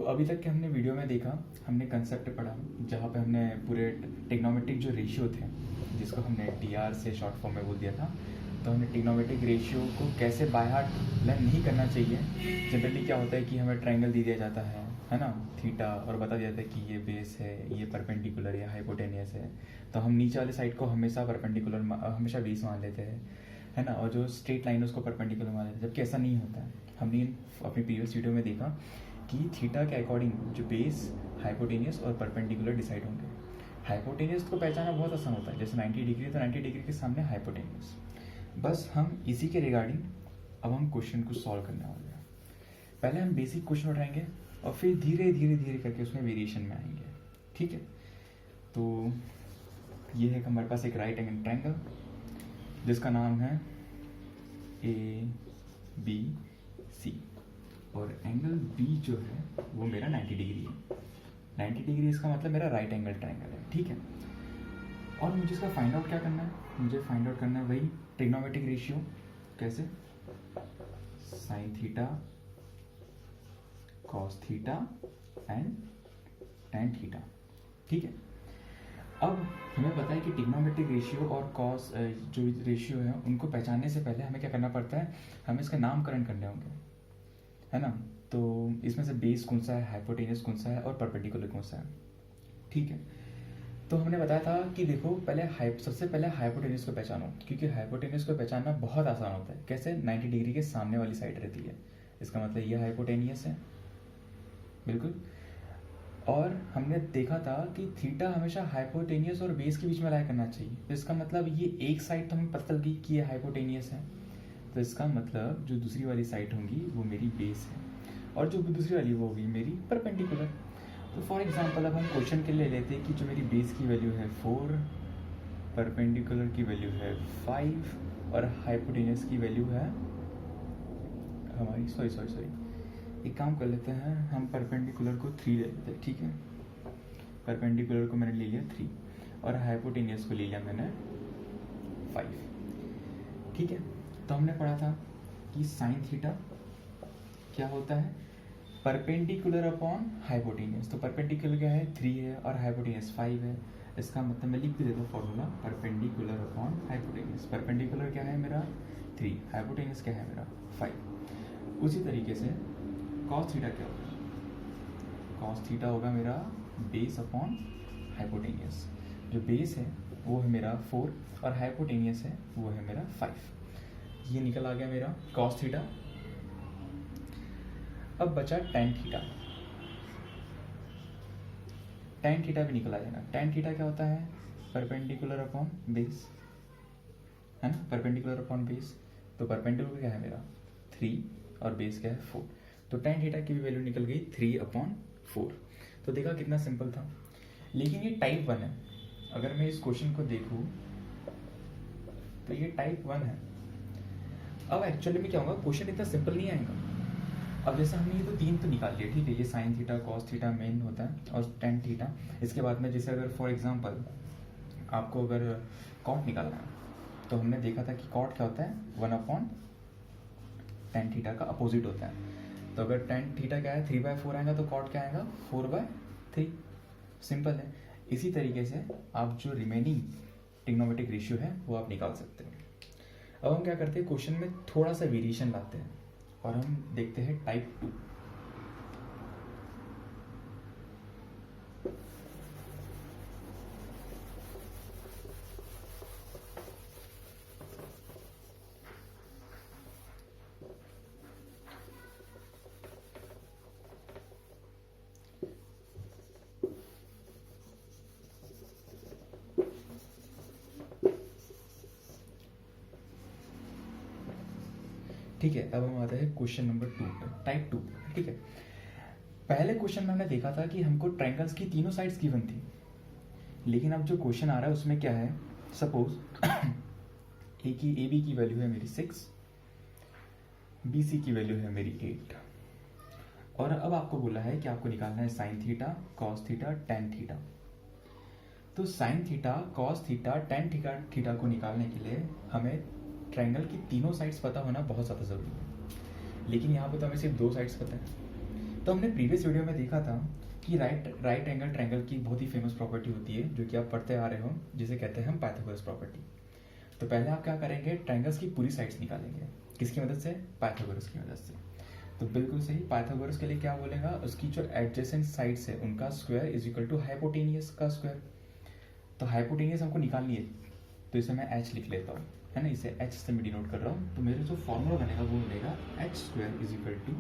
अभी तक के हमने वीडियो में देखा, हमने कंसेप्ट पढ़ा जहाँ पे हमने पूरे ट्रिग्नोमेट्रिक जो रेशियो थे जिसको हमने टीआर से शॉर्ट फॉर्म में बोल दिया था, तो हमने ट्रिग्नोमेट्रिक रेशियो को कैसे बाय हार्ट लर्न नहीं करना चाहिए। जनरली क्या होता है कि हमें ट्रायंगल दे दिया जाता है ना, थीटा, और बता दिया जाता है कि ये बेस है, ये परपेंडिकुलर या हाइपोटेनियस है, तो हम नीचे वाले साइड को हमेशा परपेंडिकुलर हमेशा बेस मान लेते हैं, है ना, और जो स्ट्रेट लाइन है उसको परपेंडिकुलर मान लेते हैं, जबकि ऐसा नहीं होता है। हमने अपनी प्रीवियस वीडियो में देखा कि थीटा के अकॉर्डिंग जो बेस, हाइपोटेनियस और परपेंडिकुलर डिसाइड होंगे। हाइपोटेनियस को पहचाना बहुत आसान होता है, जैसे 90 डिग्री तो 90 डिग्री के सामने हाइपोटेनियस। बस हम इसी के रिगार्डिंग अब हम क्वेश्चन को सॉल्व करने वाले हैं। पहले हम बेसिक क्वेश्चन उठाएंगे और फिर धीरे धीरे धीरे करके उसमें वेरिएशन में आएंगे, ठीक है। तो ये है हमारे पास एक राइट एंगल ट्रायंगल जिसका नाम है ABC, और एंगल B जो है वो मेरा 90 डिग्री है। 90 डिग्री इसका मतलब मेरा राइट एंगल ट्रायंगल है, ठीक है। और मुझे इसका फाइंड आउट क्या करना है, मुझे फाइंड आउट करना है वही ट्रिग्नोमेट्रिक रेशियो। कैसे? Sign theta, cos theta and tan theta, ठीक है। अब हमें पता है कि ट्रिग्नोमेट्रिक रेशियो और कॉस जो रेशियो है उनको पहचानने से पहले हमें क्या करना पड़ता है, हमें इसका नामकरण करने होंगे, है ना। तो इसमें से बेस कौन सा है, हाइपोटेनियस कौन सा है और परपेंडिकुलर कौन सा है, ठीक है। तो हमने बताया था कि देखो पहले सबसे पहले हाइपोटेनियस को पहचानो, क्योंकि हाइपोटेनियस को पहचानना बहुत आसान होता है। कैसे? 90 डिग्री के सामने वाली साइड रहती है, इसका मतलब ये हाइपोटेनियस है, बिल्कुल। और हमने देखा था कि थीटा हमेशा हाइपोटेनियस और बेस के बीच में लाई करना चाहिए, तो इसका मतलब ये एक साइड तो हमें पता चल गई कि ये हाइपोटेनियस है, तो इसका मतलब जो दूसरी वाली साइड होंगी वो मेरी बेस है, और जो दूसरी वाली वो होगी मेरी परपेंडिकुलर। तो फॉर एग्जांपल अब हम क्वेश्चन के लिए लेते हैं कि जो मेरी बेस की वैल्यू है 4, परपेंडिकुलर की वैल्यू है 5 और हाइपोटेनियस की वैल्यू है हमारी सॉरी एक काम कर लेते हैं, हम परपेंडिकुलर को 3 ले लेते हैं, ठीक है। परपेंडिकुलर को मैंने ले लिया 3 और हाइपोटेनियस को ले लिया मैंने 5, ठीक है। तो हमने पढ़ा था कि साइन थीटा क्या होता है, परपेंडिकुलर अपॉन हाइपोटेनियस। तो परपेंडिकुलर क्या है, 3 है और हाइपोटेनियस 5 है। इसका मतलब मैं लिख भी देता हूँ formula, perpendicular upon hypotenuse. Perpendicular क्या है मेरा 3, हाइपोटेनियस क्या है मेरा 5। उसी तरीके से कॉस थीटा क्या होगा, कॉस थीटा होगा मेरा बेस अपॉन हाइपोटेनियस। जो बेस है वो है मेरा 4 और हाइपोटेनियस है वो है मेरा 5। ये निकल आ गया मेरा कॉस थीटा। अब बचा टेन थीटा। टेन थीटा भी निकल आ जाएगा। टेन थीटा क्या होता है, परपेंडिकुलर अपॉन बेस, है ना, परपेंडिकुलर अपॉन बेस। तो परपेंडिकुलर क्या है मेरा 3 और बेस क्या है 4, तो टेन थीटा की भी वैल्यू निकल गई 3/4। तो देखा कितना सिंपल था। लेकिन ये टाइप 1 है, अगर मैं इस क्वेश्चन को देखूं तो ये टाइप 1 है। अब एक्चुअली में क्या होगा, क्वेश्चन इतना सिंपल नहीं आएगा। अब जैसे हमने ये तो 3 तो निकाल लिया, ठीक है, ये sign theta, cos theta main होता है और टेन थीटा। इसके बाद में जैसे अगर फॉर एग्जांपल आपको अगर कॉट निकालना है, तो हमने देखा था कि कॉट क्या होता है 1/tan थीटा का अपोजिट होता है। तो अगर tan थीटा क्या है 3/4 आएगा, तो कॉट क्या आएगा 4/3। सिंपल है। इसी तरीके से आप जो रिमेनिंग ट्रिग्नोमेट्रिक रेशियो है वो आप निकाल सकते हो। अब हम क्या करते हैं, क्वेश्चन में थोड़ा सा वेरिएशन लाते हैं और हम देखते हैं टाइप 2। ठीक है, अब हम आते हैं क्वेश्चन नंबर 2 पे, टाइप 2, ठीक है। पहले क्वेश्चन में हमने देखा था कि हमको ट्रायंगल्स की तीनों साइड्स गिवन थी, लेकिन अब जो क्वेश्चन आ रहा है उसमें क्या है, सपोज ए बी की वैल्यू है मेरी 6, बी सी की वैल्यू है मेरी 8, और अब आपको बोला है कि आपको निकालना है sine theta, cos theta, tan theta. तो sine theta, cos theta, tan theta को निकालने के लिए हमें ट्रायंगल की तीनों साइड्स पता होना बहुत ज़्यादा ज़रूरी है। लेकिन यहाँ पे तो हमें सिर्फ 2 साइड्स पता है, तो हमने प्रीवियस वीडियो में देखा था कि राइट एंगल ट्रायंगल की बहुत ही फेमस प्रॉपर्टी होती है जो कि आप पढ़ते आ रहे हो, जिसे कहते हैं हम पाइथागोरस प्रॉपर्टी। तो पहले आप क्या करेंगे, ट्रायंगल्स की पूरी साइड्स निकालेंगे। किसकी मदद से? पाइथागोरस की मदद से। तो बिल्कुल सही, पाइथागोरस के लिए क्या बोलेगा, उसकी जो एडजेसेंट साइड्स है उनका square is equal to hypotenuse का स्क्वायर। तो हाइपोटेनियस हमको निकालनी है, तो इसे मैं h लिख लेता हूँ, है ना, इसे h से मैं डिनोट कर रहा हूँ। तो मेरे जो फॉर्मूला बनेगा वो बनेगा h square is equal to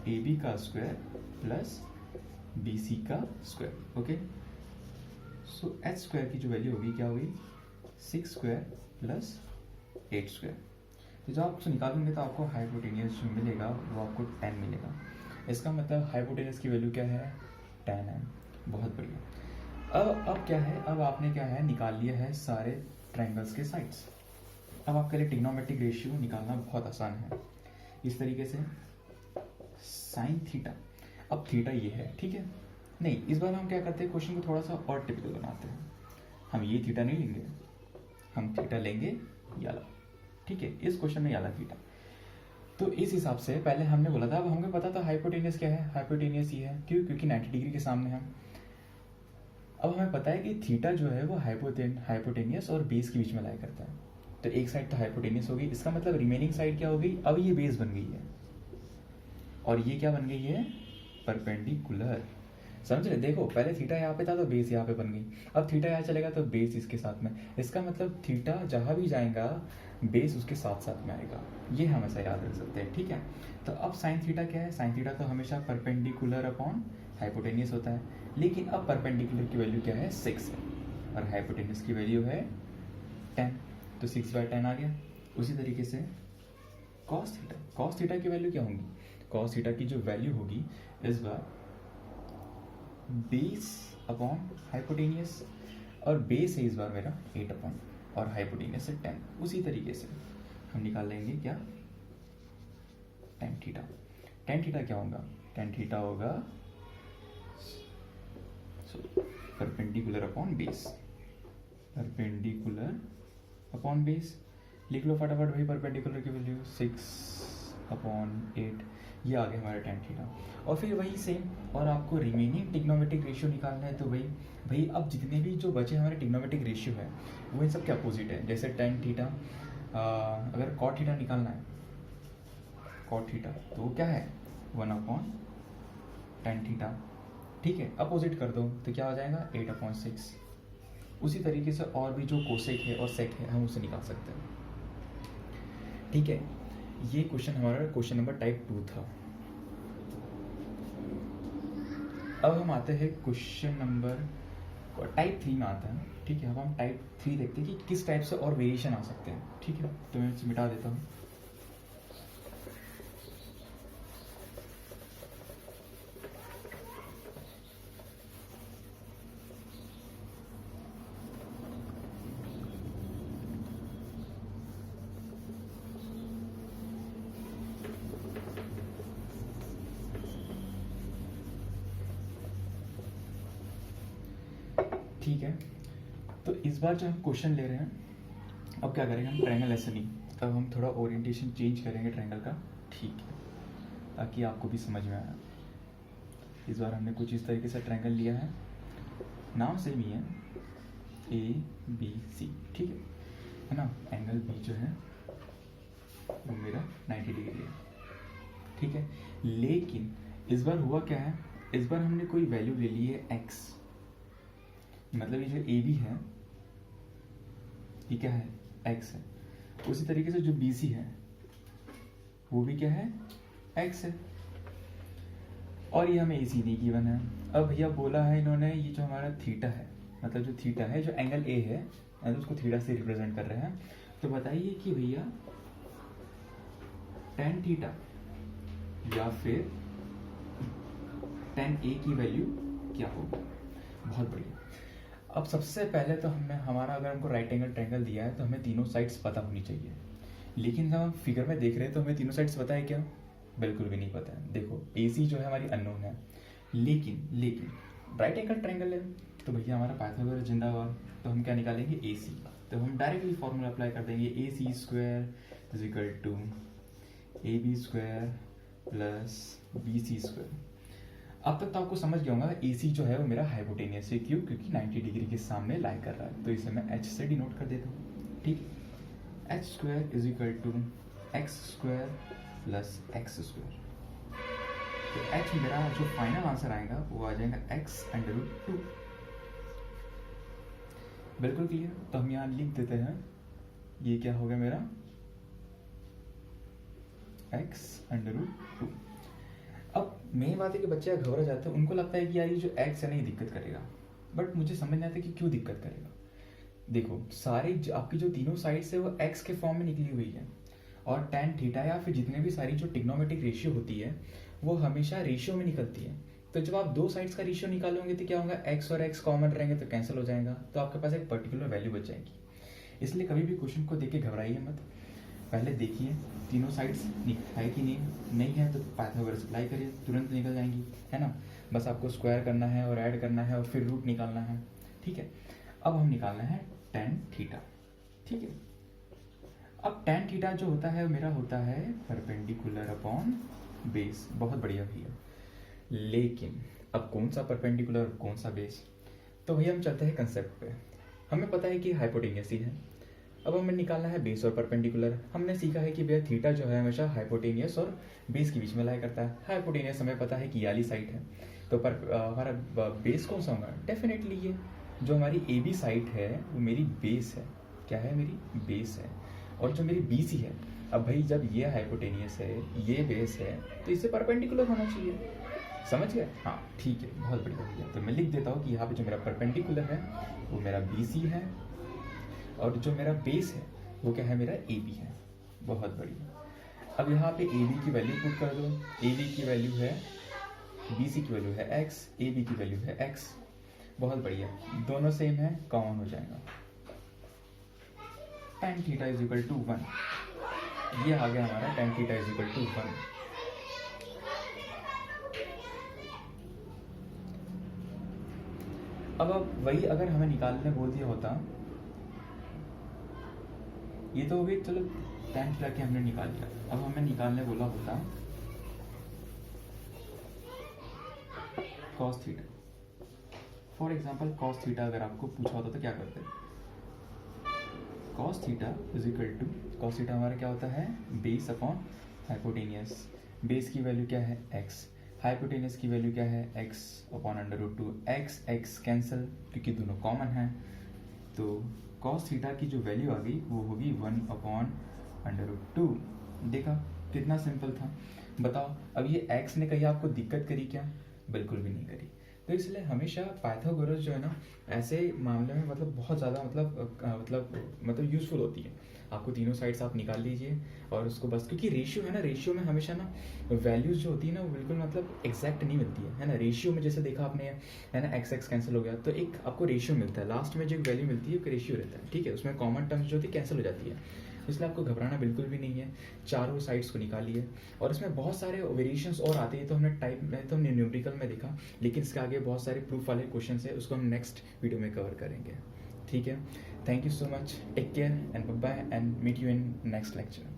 A B का स्क्वायर प्लस बी सी का square. Okay, so h square की जो वैल्यू होगी क्या होगी, 6 स्क्वायर प्लस 8 स्क्वायर। तो जब आप उसको निकालेंगे तो आपको हाइपोटेनियस जो मिलेगा वो आपको 10 मिलेगा। इसका मतलब हाइपोटेनियस की वैल्यू क्या है, 10 है। बहुत बढ़िया। अब क्या है, अब आपने क्या है निकाल लिया है सारे ट्रायंगल्स के साइड्स। अब आपके लिए ट्रिग्नोमेट्रिक रेशियो निकालना बहुत आसान है। इस तरीके से साइन थीटा, अब थीटा ये है, ठीक है। नहीं, इस बार हम क्या करते हैं, क्वेश्चन को थोड़ा सा और टिपिकल बनाते हैं। हम ये थीटा नहीं लेंगे, हम थीटा लेंगे ये वाला, ठीक है। इस क्वेश्चन में ये वाला थीटा। तो इस हिसाब से पहले हमने बोला था, अब हमें पता था हाइपोटेनियस क्या है, हाइपोटेनियस ये है, क्यों, क्योंकि 90 डिग्री के सामने है। अब हमें पता है कि थीटा जो है वो हाइपोटेनियस और बेस के बीच में लाई करता है। तो एक साइड तो हाइपोटेनियस होगी, इसका मतलब रिमेनिंग साइड क्या होगी, अब ये बेस बन गई है और ये क्या बन गई है, परपेंडिकुलर। समझ रहे, देखो पहले थीटा यहाँ पे था तो बेस यहाँ पे बन गई, अब थीटा यहाँ चलेगा तो बेस इसके साथ में। इसका मतलब थीटा जहाँ भी जाएगा बेस उसके साथ साथ में आएगा, ये हम ऐसा याद रख सकते हैं, ठीक है। तो अब साइन थीटा क्या है, साइन थीटा तो हमेशा परपेंडिकुलर अपॉन हाइपोटेनियस होता है, लेकिन अब परपेंडिकुलर की वैल्यू क्या है, 6 है और हाइपोटेनियस की वैल्यू है 10, तो 6/10 आ गया। उसी तरीके से कॉस थीटा, कॉस थीटा की वैल्यू क्या होगी, कॉस थीटा की जो वैल्यू होगी इस बार बेस अपॉन हाइपोटेनियस, और बेस है इस बार मेरा 8 अपॉन और हाइपोटेनियस है 10। उसी तरीके से हम निकाल लेंगे क्या, टेन थीटा। टेन थीटा क्या होगा, टेन थीटा होगा perpendicular upon base, perpendicular upon base. लिख लो फटाफट भाई, परपेंडिकुलर की वैल्यू 6/8, ये आ गया हमारा टेन थीटा। और फिर वही सेम, और आपको रिमेनिंग ट्रिग्नोमेट्रिक रेशियो निकालना है। तो भाई अब जितने भी जो बचे हमारे ट्रिग्नोमेट्रिक रेशियो है वो इन सब के अपोजिट है। जैसे टेन थीटा, अगर कॉट थीटा निकालना है, कॉट थीटा तो वो क्या है 1/tan थीटा, ठीक है। अपोजिट कर दो तो क्या हो जाएगा 8/6। उसी तरीके से और भी जो कोसेक है और सेक है हम उसे निकाल सकते हैं, ठीक है। ये क्वेश्चन हमारा क्वेश्चन नंबर टाइप 2 था। अब हम आते हैं क्वेश्चन नंबर टाइप 3 में आते हैं, ठीक है। अब हम टाइप 3 देखते हैं कि किस टाइप से और वेरिएशन आ सकते हैं, ठीक है। तो मैं इसे मिटा देता हूँ। ठीक है, तो इस बार जो हम क्वेश्चन ले रहे हैं, अब क्या करेंगे हम, ट्रायंगल ऐसे नहीं, अब हम थोड़ा ओरिएंटेशन चेंज करेंगे ट्रायंगल का, ठीक है, ताकि आपको भी समझ में आए। इस बार हमने कुछ इस तरीके से ट्रायंगल लिया है, नाम सेम ही है, ABC, ठीक है ना। एंगल B जो है वो मेरा 90 डिग्री है, ठीक है। लेकिन इस बार हुआ क्या है, इस बार हमने कोई वैल्यू ले ली है x, मतलब ये जो AB है ये क्या है, x है। उसी तरीके से जो BC है वो भी क्या है, x है, और ये हमें AC नहीं गिवन है। अब भैया बोला है इन्होंने, ये जो हमारा थीटा है, मतलब जो थीटा है, जो एंगल A है, मतलब उसको थीटा से रिप्रेजेंट कर रहे हैं। तो बताइए कि भैया tan थीटा या फिर tan A की वैल्यू क्या होगी। बहुत बढ़िया। अब सबसे पहले तो हमारा अगर हमको राइट एंगल ट्रायंगल दिया है तो हमें तीनों साइड्स पता होनी चाहिए, लेकिन जब हम फिगर में देख रहे हैं तो हमें तीनों साइड्स पता है क्या, बिल्कुल भी नहीं पता है। देखो AC जो है हमारी अननोन है, लेकिन राइट एंगल ट्रायंगल है तो भैया हमारा पाइथागोरस जिंदाबाद। तो हम क्या निकालेंगे, AC। तो हम डायरेक्टली फॉर्मूला अप्लाई कर देंगे, AC² is equal to AB² plus BC square. अब तक तो आपको समझ गया होगा AC जो है वो मेरा हाइपोटेनियस है, क्यों? क्योंकि 90 डिग्री के सामने लाई कर रहा है, तो इसे मैं H से डिनोट कर देता हूँ। ठीक, H square is equal to X square plus X square. तो H मेरा जो फाइनल आंसर आएगा वो आ जाएगा x√2। बिल्कुल क्लियर। तो हम यहाँ लिख देते हैं, ये क्या हो गया मेरा x√2। अब मेन बात है कि बच्चे घबरा जाते हैं, उनको लगता है कि यार ये जो x है ना ये दिक्कत करेगा, बट मुझे समझ नहीं आता कि क्यों दिक्कत करेगा। देखो सारे आपकी जो तीनों साइड्स है वो x के फॉर्म में निकली हुई है, और tan थीटा या फिर जितने भी सारी जो ट्रिग्नोमेट्रिक रेशियो होती है वो हमेशा रेशियो में निकलती है। तो जब आप दो साइड्स का रेशियो निकालोगे तो क्या होगा, x और x कॉमन रहेंगे तो कैंसिल हो जाएगा, तो आपके पास एक पर्टिकुलर वैल्यू बच जाएगी। इसलिए कभी भी क्वेश्चन को देख के घबराइए मत, पहले देखिए तीनों साइड्स है कि नहीं है, तो पाइथागोरस अप्लाई करिए, तुरंत निकल जाएंगी, है ना। बस आपको स्क्वायर करना है और ऐड करना है और फिर रूट निकालना है। ठीक है, अब हम निकालना है tan थीटा। ठीक है, अब tan थीटा जो होता है मेरा होता है परपेंडिकुलर अपॉन बेस। बहुत बढ़िया भैया, लेकिन अब कौन सा परपेंडिकुलर कौन सा बेस? तो भैया हम चलते हैं कंसेप्ट पे। हमें पता है कि हाइपोटेनियस ही है, अब हमें निकालना है बेस और परपेंडिकुलर। हमने सीखा है कि भैया थीटा जो है हमेशा हाइपोटेनियस और बेस के बीच में लाई करता है। हाइपोटेनियस हमें पता है कि ये वाली साइड है, तो हमारा बेस कौन सा होगा? डेफिनेटली ये जो हमारी AB साइड है वो मेरी बेस है। क्या है? मेरी बेस है। और जो मेरी BC है, अब भाई जब ये हाइपोटेनियस है ये बेस है तो इससे परपेंडिकुलर होना चाहिए। समझ गए? हाँ ठीक है, बहुत बढ़िया भैया। तो मैं लिख देता हूँ कि यहाँ पे जो मेरा परपेंडिकुलर है वो मेरा BC है, और जो मेरा बेस है वो क्या है? मेरा AB है। बहुत बढ़िया। अब यहाँ पे AB की वैल्यू पुट कर दो। AB की वैल्यू है, BC की वैल्यू है x, AB की वैल्यू है x। बहुत बढ़िया, दोनों सेम है, कॉमन हो जाएगा। tan theta is equal to 1। ये आ गया हमारा tan theta is equal to 1। अब वही अगर हमें निकालने बोल दिया होता, ये तो हो गई, चलो tan थीटा के हमने निकाल लिया। अब हमें निकालने बोला होता cos theta. For example cos theta अगर आपको पूछा होता तो क्या करते? cos theta is equal to, cos theta हमारा क्या होता है? Base upon hypotenuse. बेस की वैल्यू क्या है? x। हाइपोटेनियस की वैल्यू क्या है? x upon √2। x कैंसिल क्योंकि दोनों कॉमन है, तो cos थीटा की जो वैल्यू आ गई वो होगी 1 अपॉन √2। देखा कितना सिंपल था। बताओ अब ये x ने कहीं आपको दिक्कत करी क्या? बिल्कुल भी नहीं करी। तो इसलिए हमेशा पाइथागोरस जो है ना ऐसे मामले में मतलब बहुत ज़्यादा मतलब यूज़फुल होती है। आपको तीनों साइड्स आप निकाल लीजिए और उसको बस, क्योंकि रेशियो है ना, रेशियो में हमेशा ना वैल्यूज जो होती है ना वो बिल्कुल मतलब एग्जैक्ट नहीं मिलती है ना। रेशियो में जैसे देखा आपने है ना, x कैंसिल हो गया तो एक आपको रेशियो मिलता है, लास्ट में जो वैल्यू मिलती है एक रेशियो रहता है। ठीक है, उसमें कॉमन टर्म्स जो होती है कैंसिल हो जाती है, इसलिए आपको घबराना बिल्कुल भी नहीं है। चारों साइड्स को निकालिए, और इसमें बहुत सारे वेरिएशंस और आते हैं, तो हमने न्यूमेरिकल में देखा, लेकिन इसके आगे बहुत सारे प्रूफ वाले क्वेश्चन है, उसको हम नेक्स्ट वीडियो में कवर करेंगे। ठीक है, thank you so much, take care and bye bye and meet you in next lecture.